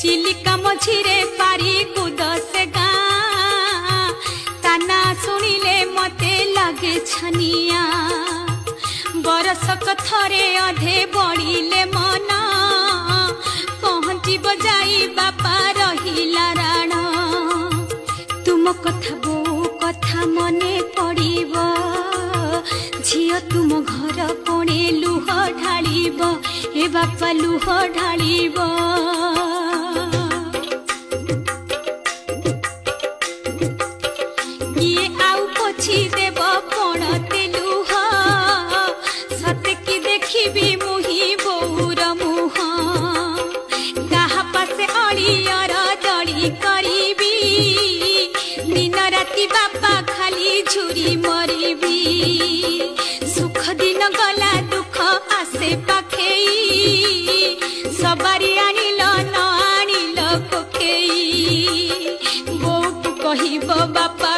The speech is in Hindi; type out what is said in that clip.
चिलिका मझिरे पारी कूद से गाँ ताना शुणिले मते लगे छनिया बरसक थरे अधे बढ़िले मन पहुँची बजाई बापा रहिला राण तुम कथा बो कथा मने पड़िब झियो तुम घर कोणे लुह ढालिब ए बापा लुह ढालिब किए आउ पोछि देव पणते लुह सते कि देखिबी मुही बौर मुह काहा पासे अड़ियर दड़ी करिबी दिन राति बापा खाली झुरी मरिबी सुख दिन गला दुख आसे पाखेई सबारी आनिल न आनिल कोखेई बोऊ कहिब बापा।